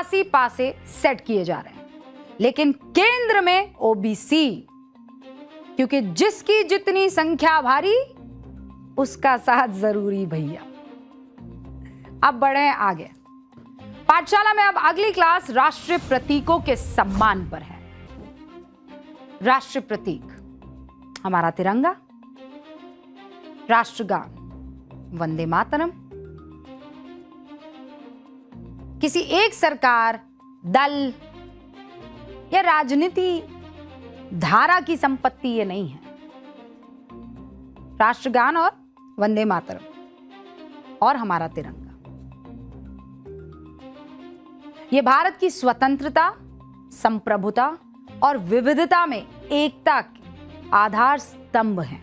85 पासे सेट किए जा रहे हैं, लेकिन केंद्र में ओबीसी, क्योंकि जिसकी जितनी संख्या भारी उसका साथ जरूरी भैया। अब बढ़े आगे। पाठशाला में अब अगली क्लास राष्ट्रीय प्रतीकों के सम्मान पर है। राष्ट्रीय प्रतीक हमारा तिरंगा, राष्ट्रगान वंदे मातरम। किसी एक सरकार, दल या राजनीति धारा की संपत्ति ये नहीं है। राष्ट्रगान और वंदे मातरम और हमारा तिरंगा ये भारत की स्वतंत्रता, संप्रभुता और विविधता में एकता के आधार स्तंभ हैं।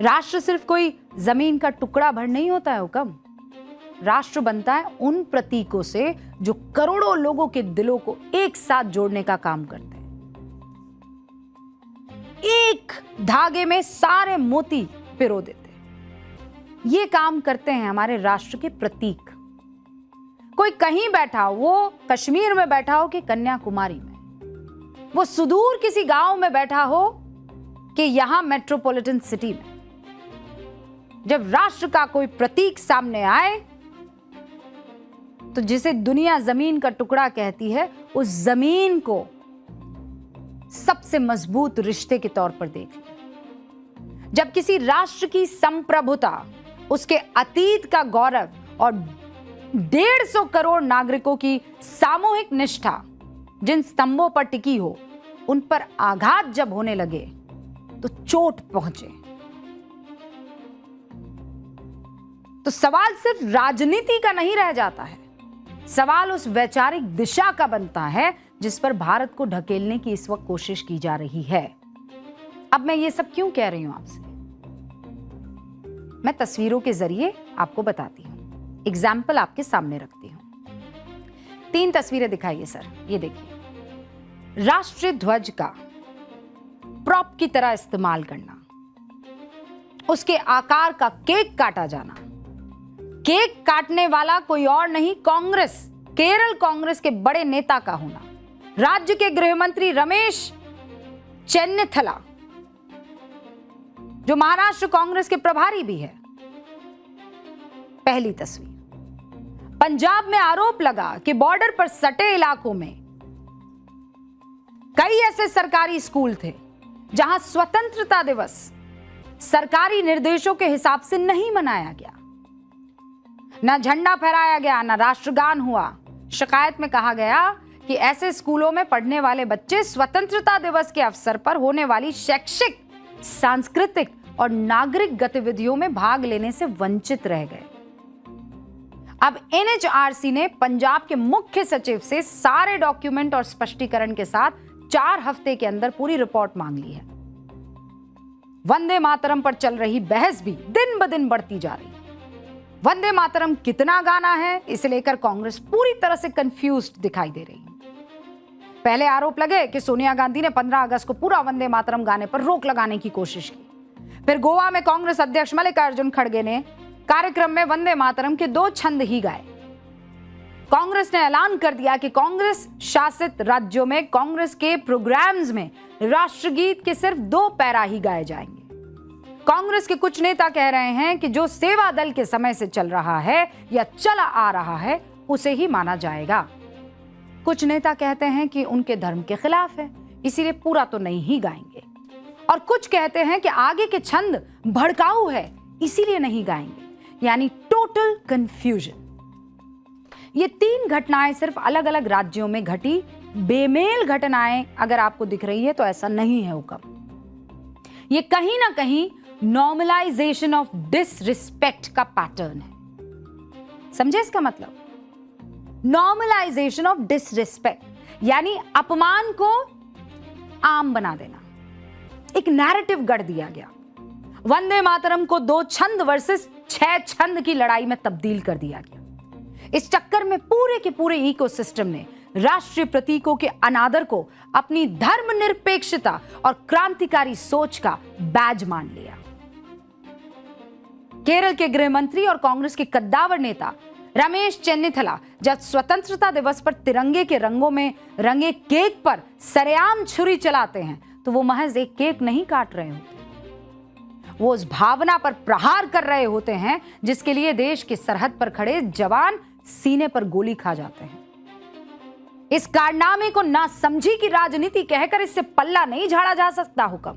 राष्ट्र सिर्फ कोई जमीन का टुकड़ा भर नहीं होता है हुक्म। राष्ट्र बनता है उन प्रतीकों से जो करोड़ों लोगों के दिलों को एक साथ जोड़ने का काम करते हैं। एक धागे में सारे मोती पिरो देते हैं। ये काम करते हैं हमारे राष्ट्र के प्रतीक। कोई कहीं बैठा हो, वो कश्मीर में बैठा हो कि कन्याकुमारी में, वो सुदूर किसी गांव में बैठा हो कि यहां मेट्रोपॉलिटन सिटी में, जब राष्ट्र का कोई प्रतीक सामने आए तो जिसे दुनिया जमीन का टुकड़ा कहती है, उस जमीन को सबसे मजबूत रिश्ते के तौर पर देख लें। जब किसी राष्ट्र की संप्रभुता, उसके अतीत का गौरव और 150 करोड़ नागरिकों की सामूहिक निष्ठा जिन स्तंभों पर टिकी हो, उन पर आघात जब होने लगे तो चोट पहुंचे। तो सवाल सिर्फ राजनीति का नहीं रह जाता है, सवाल उस वैचारिक दिशा का बनता है जिस पर भारत को ढकेलने की इस वक्त कोशिश की जा रही है। अब मैं ये सब क्यों कह रही हूं आपसे, मैं तस्वीरों के जरिए आपको बताती हूं, एग्जाम्पल आपके सामने रखती हूं। 3 तस्वीरें दिखाइए सर, ये देखिए। राष्ट्रीय ध्वज का प्रॉप की तरह इस्तेमाल करना, उसके आकार का केक काटा जाना। केक काटने वाला कोई और नहीं, कांग्रेस, केरल कांग्रेस के बड़े नेता का होना। राज्य के गृह मंत्री रमेश चेन्निथला, जो महाराष्ट्र कांग्रेस के प्रभारी भी है। पहली तस्वीर। पंजाब में आरोप लगा कि बॉर्डर पर सटे इलाकों में कई ऐसे सरकारी स्कूल थे जहां स्वतंत्रता दिवस सरकारी निर्देशों के हिसाब से नहीं मनाया गया, ना झंडा फहराया गया, ना राष्ट्रगान हुआ। शिकायत में कहा गया कि ऐसे स्कूलों में पढ़ने वाले बच्चे स्वतंत्रता दिवस के अवसर पर होने वाली शैक्षिक, सांस्कृतिक और नागरिक गतिविधियों में भाग लेने से वंचित रह गए। अब एनएचआरसी ने पंजाब के मुख्य सचिव से सारे डॉक्यूमेंट और स्पष्टीकरण के साथ 4 हफ्ते के अंदर पूरी रिपोर्ट मांग ली है। वंदे मातरम पर चल रही बहस भी दिन ब दिन बढ़ती जा रही है। वंदे मातरम कितना गाना है, इसे लेकर कांग्रेस पूरी तरह से कंफ्यूज्ड दिखाई दे रही है। पहले आरोप लगे कि सोनिया गांधी ने 15 अगस्त को पूरा वंदे मातरम गाने पर रोक लगाने की कोशिश की। फिर गोवा में कांग्रेस अध्यक्ष मल्लिकार्जुन खड़गे ने कार्यक्रम में वंदे मातरम के 2 छंद ही गाए। कांग्रेस ने ऐलान कर दिया कि कांग्रेस शासित राज्यों में कांग्रेस के प्रोग्राम्स में राष्ट्रगीत के सिर्फ 2 पैरा ही गाए जाएंगे। कांग्रेस के कुछ नेता कह रहे हैं कि जो सेवा दल के समय से चल रहा है या चला आ रहा है, उसे ही माना जाएगा। कुछ नेता कहते हैं कि उनके धर्म के खिलाफ है, इसीलिए पूरा तो नहीं ही गाएंगे। और कुछ कहते हैं कि आगे के छंद भड़काऊ है, इसीलिए नहीं गाएंगे। यानी टोटल कंफ्यूजन। ये 3 घटनाएं सिर्फ अलग अलग राज्यों में घटी बेमेल घटनाएं अगर आपको दिख रही है तो ऐसा नहीं है हुक्म। ये कहीं ना कहीं नॉर्मलाइजेशन ऑफ डिसरिस्पेक्ट का पैटर्न है। समझे इसका मतलब? नॉर्मलाइजेशन ऑफ डिसरिस्पेक्ट यानी अपमान को आम बना देना। एक नैरेटिव गढ़ दिया गया। वंदे मातरम को 2 छंद वर्सेस 6 छंद की लड़ाई में तब्दील कर दिया गया। इस चक्कर में पूरे के पूरे इकोसिस्टम ने राष्ट्रीय प्रतीकों के अनादर को अपनी धर्मनिरपेक्षता और क्रांतिकारी सोच का बैज मान लिया। केरल के गृह मंत्री और कांग्रेस के कद्दावर नेता रमेश चेन्निथला जब स्वतंत्रता दिवस पर तिरंगे के रंगों में रंगे केक पर सरेआम छुरी चलाते हैं तो वो महज एक केक नहीं काट रहे होते, वो उस भावना पर प्रहार कर रहे होते हैं जिसके लिए देश की सरहद पर खड़े जवान सीने पर गोली खा जाते हैं। इस कारनामे को नासमझी की राजनीति कहकर इससे पल्ला नहीं झाड़ा जा सकता हुक्म।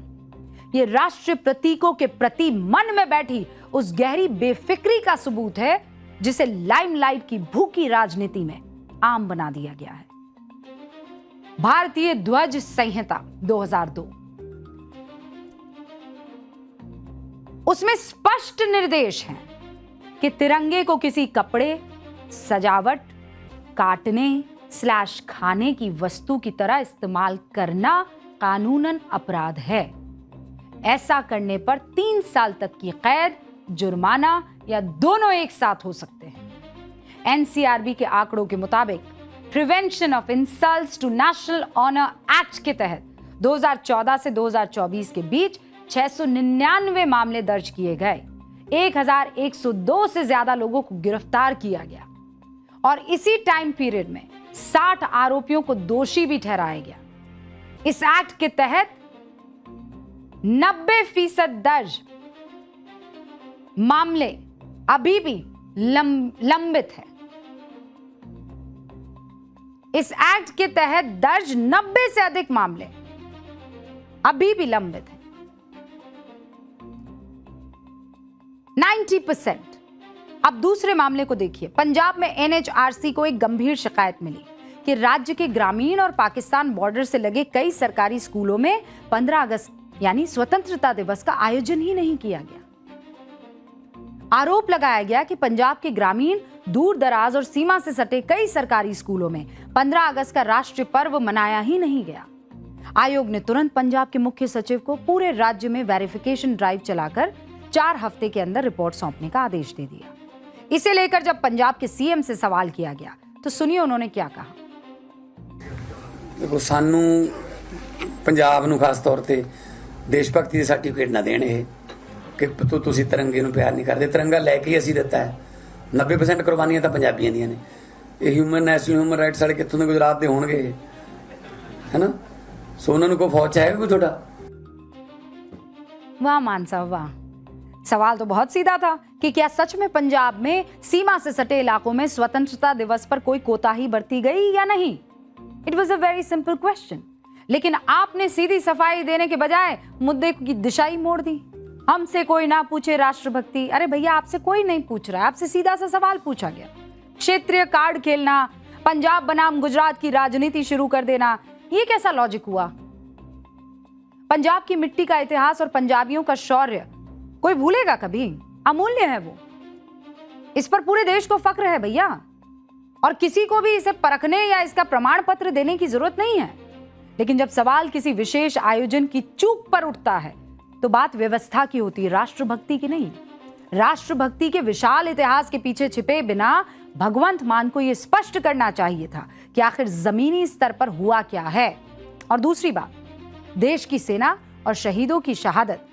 ये राष्ट्रीय प्रतीकों के प्रति मन में बैठी उस गहरी बेफिक्री का सबूत है जिसे लाइमलाइट की भूखी राजनीति में आम बना दिया गया है। भारतीय ध्वज संहिता 2002, उसमें स्पष्ट निर्देश हैं कि तिरंगे को किसी कपड़े, सजावट, काटने / खाने की वस्तु की तरह इस्तेमाल करना कानूनन अपराध है। ऐसा करने पर 3 साल तक की कैद, जुर्माना या दोनों एक साथ हो सकते हैं। एनसीआरबी के आंकड़ों के मुताबिक prevention of insults to national honour act के तहत 2014 से 2024 के बीच 699 मामले दर्ज किए गए, 1102 से ज्यादा लोगों को गिरफ्तार किया गया और इसी टाइम पीरियड में 60 आरोपियों को दोषी भी ठहराया गया। इस एक्ट के तहत 90% दर्ज मामले अभी भी लंबित है। इस एक्ट के तहत दर्ज 90 से अधिक मामले अभी भी लंबित हैं। 90%। अब दूसरे मामले को देखिए। पंजाब में एनएचआरसी को एक गंभीर शिकायत मिली कि राज्य के ग्रामीण और पाकिस्तान बॉर्डर से लगे कई सरकारी स्कूलों में 15 अगस्त यानी स्वतंत्रता दिवस का आयोजन ही नहीं किया गया। आरोप लगाया गया कि पंजाब के ग्रामीण, दूर दराज और सीमा से सटे कई सरकारी स्कूलों में 15 अगस्त का राष्ट्रीय पर्व मनाया ही नहीं गया। आयोग ने तुरंत पंजाब के मुख्य सचिव को पूरे राज्य में वेरिफिकेशन ड्राइव चलाकर 4 हफ्ते के अंदर रिपोर्ट सौंपने का आदेश दे दिया। इसे लेकर जब पंजाब के सीएम से सवाल किया गया तो सुनिए उन्होंने क्या कहा। देखो, सानू पंजाब नू खास तौर पे देशभक्ति के सर्टिफिकेट ना देने कि तुसी तिरंगे नू प्यार नहीं करते। तिरंगा लैके ही असी दिता है। 90% कुर्बानियां तो पंजाबियों दियां ने। ये ह्यूमन नेशनल ह्यूमन राइट्स वाले कितों दे गुजरात दे होणगे, है ना? सो उन्हां नू कोई फौज है कोई थोड़ा। वाह मान साहब वाह। सवाल तो बहुत सीधा था कि क्या सच में पंजाब में सीमा से सटे इलाकों में स्वतंत्रता दिवस पर कोई कोताही बरती गई या नहीं। It was a very simple question. लेकिन आपने सीधी सफाई देने के बजाय मुद्दे की दिशा ही मोड़ दी। हमसे कोई ना पूछे राष्ट्रभक्ति। अरे भैया, आपसे कोई नहीं पूछ रहा है, आपसे सीधा सा सवाल पूछा गया। क्षेत्रीय कार्ड खेलना, पंजाब बनाम गुजरात की राजनीति शुरू कर देना, ये कैसा लॉजिक हुआ। पंजाब की मिट्टी का इतिहास और पंजाबियों का शौर्य कोई भूलेगा कभी? अमूल्य है वो। इस पर पूरे देश को फक्र है भैया, और किसी को भी इसे परखने या इसका प्रमाण पत्र देने की जरूरत नहीं है। लेकिन जब सवाल किसी विशेष आयोजन की चूक पर उठता है तो बात व्यवस्था की होती है, राष्ट्रभक्ति की नहीं। राष्ट्रभक्ति के विशाल इतिहास के पीछे छिपे बिना भगवंत मान को यह स्पष्ट करना चाहिए था कि आखिर जमीनी स्तर पर हुआ क्या है। और दूसरी बात, देश की सेना और शहीदों की शहादत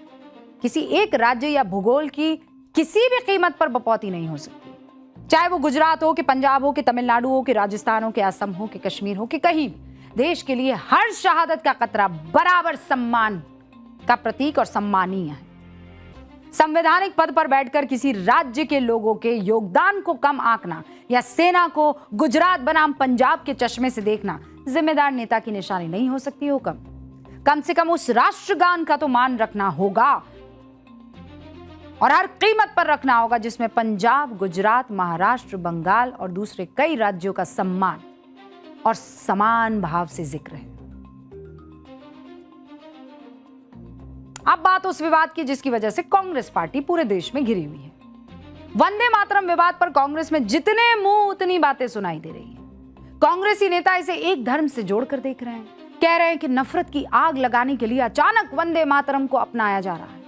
किसी एक राज्य या भूगोल की किसी भी कीमत पर बपौती नहीं हो सकती। चाहे वो गुजरात हो कि पंजाब हो कि तमिलनाडु हो कि राजस्थान हो कि असम हो कि कश्मीर हो कि कहीं भी, देश के लिए हर शहादत का कतरा बराबर सम्मान का प्रतीक और सम्मानीय है। संवैधानिक पद पर बैठकर किसी राज्य के लोगों के योगदान को कम आंकना या सेना को गुजरात बनाम पंजाब के चश्मे से देखना जिम्मेदार नेता की निशानी नहीं हो सकती। हो कम से कम उस राष्ट्रगान का तो मान रखना होगा और हर कीमत पर रखना होगा जिसमें पंजाब, गुजरात, महाराष्ट्र, बंगाल और दूसरे कई राज्यों का सम्मान और समान भाव से जिक्र है। अब बात उस विवाद की जिसकी वजह से कांग्रेस पार्टी पूरे देश में घिरी हुई है। वंदे मातरम विवाद पर कांग्रेस में जितने मुंह उतनी बातें सुनाई दे रही है। कांग्रेसी नेता इसे एक धर्म से जोड़कर देख रहे हैं, कह रहे हैं कि नफरत की आग लगाने के लिए अचानक वंदे मातरम को अपनाया जा रहा है।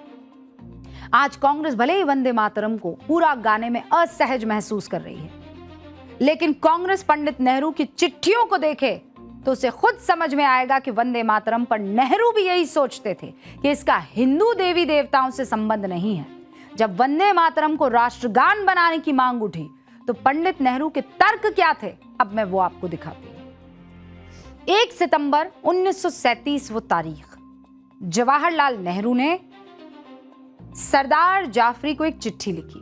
आज कांग्रेस भले ही वंदे मातरम को पूरा गाने में असहज महसूस कर रही है, लेकिन कांग्रेस पंडित नेहरू की चिट्ठियों को देखे तो उसे खुद समझ में आएगा कि वंदे मातरम पर नेहरू भी यही सोचते थे कि इसका हिंदू देवी देवताओं से संबंध नहीं है। जब वंदे मातरम को राष्ट्रगान बनाने की मांग उठी तो पंडित नेहरू के तर्क क्या थे, अब मैं वो आपको दिखाती हूं। 1 सितंबर 1937 वो तारीख, जवाहरलाल नेहरू ने सरदार जाफरी को एक चिट्ठी लिखी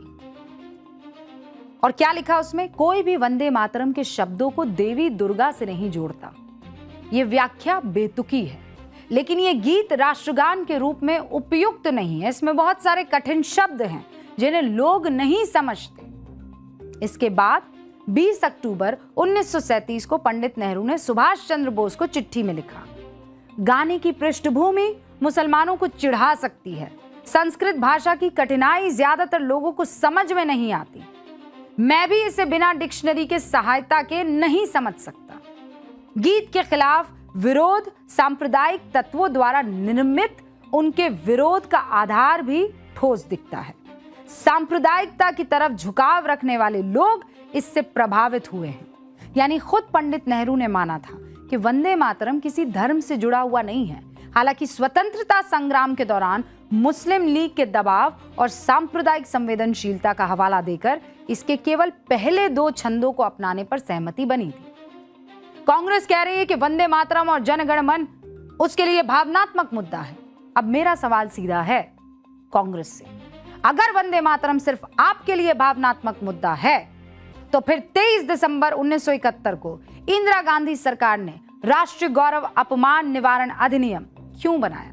और क्या लिखा उसमें? कोई भी वंदे मातरम के शब्दों को देवी दुर्गा से नहीं जोड़ता, ये व्याख्या बेतुकी है, लेकिन ये गीत राष्ट्रगान के रूप में उपयुक्त नहीं है, इसमें बहुत सारे कठिन शब्द हैं जिन्हें लोग नहीं समझते। इसके बाद 20 अक्टूबर 1937 को पंडित नेहरू ने सुभाष चंद्र बोस को चिट्ठी में लिखा, गाने की पृष्ठभूमि मुसलमानों को चिढ़ा सकती है, संस्कृत भाषा की कठिनाई ज्यादातर लोगों को समझ में नहीं आती, मैं भी इसे बिना डिक्शनरी के सहायता के नहीं समझ सकता। गीत के खिलाफ विरोध सांप्रदायिक तत्वों द्वारा निर्मित उनके विरोध का आधार भी ठोस दिखता है। सांप्रदायिकता की तरफ झुकाव रखने वाले लोग इससे प्रभावित हुए हैं। यानी खुद पंडित नेहरू ने माना था कि वंदे मातरम किसी धर्म से जुड़ा हुआ नहीं है। हालांकि स्वतंत्रता संग्राम के दौरान मुस्लिम लीग के दबाव और सांप्रदायिक संवेदनशीलता का हवाला देकर इसके केवल पहले 2 छंदों को अपनाने पर सहमति बनी थी। कांग्रेस कह रही है कि वंदे मातरम और जन गण मन उसके लिए भावनात्मक मुद्दा है। अब मेरा सवाल सीधा है कांग्रेस से, अगर वंदे मातरम सिर्फ आपके लिए भावनात्मक मुद्दा है तो फिर 23 दिसंबर 1971 को इंदिरा गांधी सरकार ने राष्ट्रीय गौरव अपमान निवारण अधिनियम क्यों बनाया,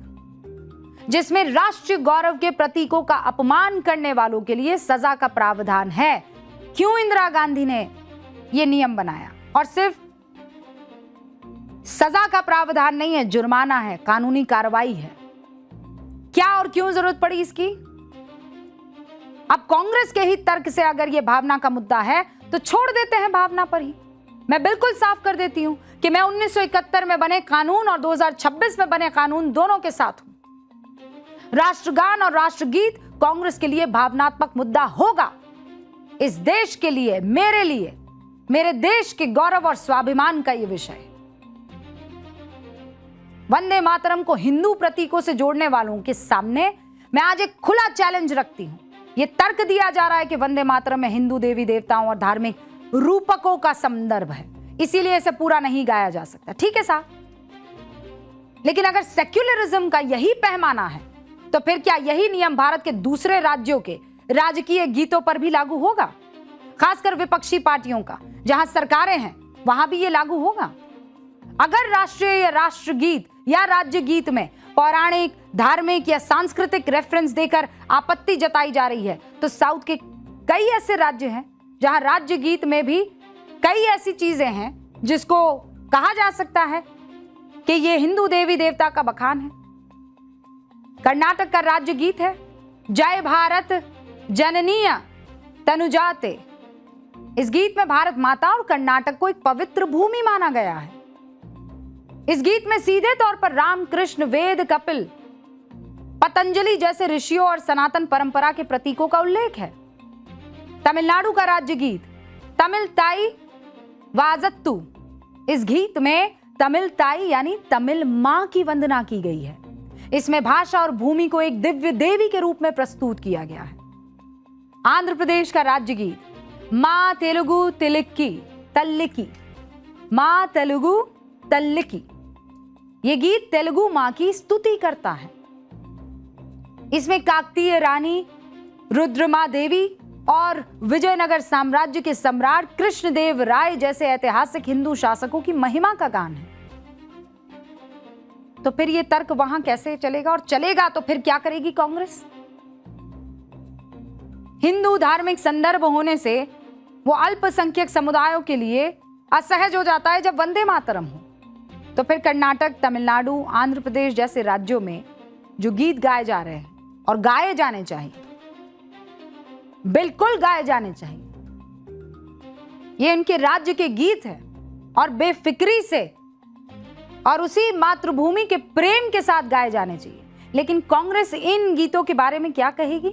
जिसमें राष्ट्रीय गौरव के प्रतीकों का अपमान करने वालों के लिए सजा का प्रावधान है? क्यों इंदिरा गांधी ने यह नियम बनाया? और सिर्फ सजा का प्रावधान नहीं है, जुर्माना है, कानूनी कार्रवाई है। क्या और क्यों जरूरत पड़ी इसकी? अब कांग्रेस के ही तर्क से अगर यह भावना का मुद्दा है तो छोड़ देते हैं भावना पर ही। मैं बिल्कुल साफ कर देती हूं कि मैं 1971 में बने कानून और 2026 में बने कानून दोनों के साथ हूं। राष्ट्रगान और राष्ट्रगीत कांग्रेस के लिए भावनात्मक मुद्दा होगा। इस देश के लिए, मेरे देश के गौरव और स्वाभिमान का यह विषय है। वंदे मातरम को हिंदू प्रतीकों से जोड़ने वालों के सामने मैं आज एक खुला चैलेंज रखती हूं। यह तर्क दिया जा रहा है कि वंदे मातरम में हिंदू देवी देवताओं और धार्मिक रूपकों का संदर्भ है, इसीलिए इसे पूरा नहीं गाया जा सकता। ठीक है साहब, लेकिन अगर सेक्युलरिज्म का यही पैमाना है तो फिर क्या यही नियम भारत के दूसरे राज्यों के राजकीय गीतों पर भी लागू होगा? खासकर विपक्षी पार्टियों का, जहां सरकारें हैं, वहां भी यह लागू होगा? अगर राष्ट्रीय या राष्ट्रगीत या राज्य गीत में पौराणिक, धार्मिक या सांस्कृतिक रेफरेंस देकर आपत्ति जताई जा रही है तो साउथ के कई ऐसे राज्य हैं जहां राज्य गीत में भी कई ऐसी चीजें हैं जिसको कहा जा सकता है कि यह हिंदू देवी देवता का बखान है। कर्नाटक का राज्य गीत है जय भारत जननीय तनुजाते। इस गीत में भारत माता और कर्नाटक को एक पवित्र भूमि माना गया है। इस गीत में सीधे तौर पर रामकृष्ण, वेद, कपिल, पतंजलि जैसे ऋषियों और सनातन परंपरा के प्रतीकों का उल्लेख है। तमिलनाडु का राज्य गीत तमिल ताई वाजत्तू। इस गीत में तमिल ताई यानी तमिल मां की वंदना की गई है। इसमें भाषा और भूमि को एक दिव्य देवी के रूप में प्रस्तुत किया गया है। आंध्र प्रदेश का राज्य गीत मां तेलुगु तिलिक्की तल्लिकी, मां तेलुगु तल्लिकी। यह गीत तेलुगु मां की स्तुति करता है। इसमें काकतीय रानी रुद्रमा देवी और विजयनगर साम्राज्य के सम्राट कृष्णदेव राय जैसे ऐतिहासिक हिंदू शासकों की महिमा का गान है। तो फिर यह तर्क वहां कैसे चलेगा? और चलेगा तो फिर क्या करेगी कांग्रेस? हिंदू धार्मिक संदर्भ होने से वो अल्पसंख्यक समुदायों के लिए असहज हो जाता है जब वंदे मातरम हो। तो फिर कर्नाटक, तमिलनाडु, आंध्र प्रदेश जैसे राज्यों में जो गीत गाए जा रहे हैं और गाए जाने चाहिए, बिल्कुल गाए जाने चाहिए, ये इनके राज्य के गीत हैं और बेफिक्री से और उसी मातृभूमि के प्रेम के साथ गाए जाने चाहिए। लेकिन कांग्रेस इन गीतों के बारे में क्या कहेगी?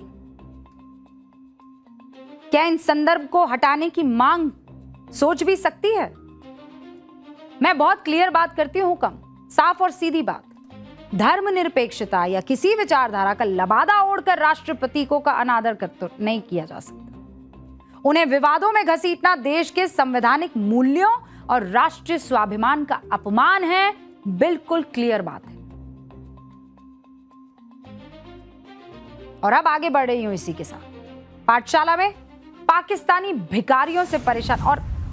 क्या इन संदर्भ को हटाने की मांग सोच भी सकती है? मैं बहुत क्लियर बात करती हूं, कम साफ और सीधी बात। धर्मनिरपेक्षता या किसी विचारधारा का लबादा ओढ़कर राष्ट्र प्रतीकों का अनादर नहीं किया जा सकता। उन्हें विवादों में घसीटना देश के संवैधानिक मूल्यों और राष्ट्रीय स्वाभिमान का अपमान है। बिल्कुल क्लियर बात है। और अब आगे बढ़ रही हूं इसी के साथ। पाठशाला में पाकिस्तानी भिखारियों से परेशान, और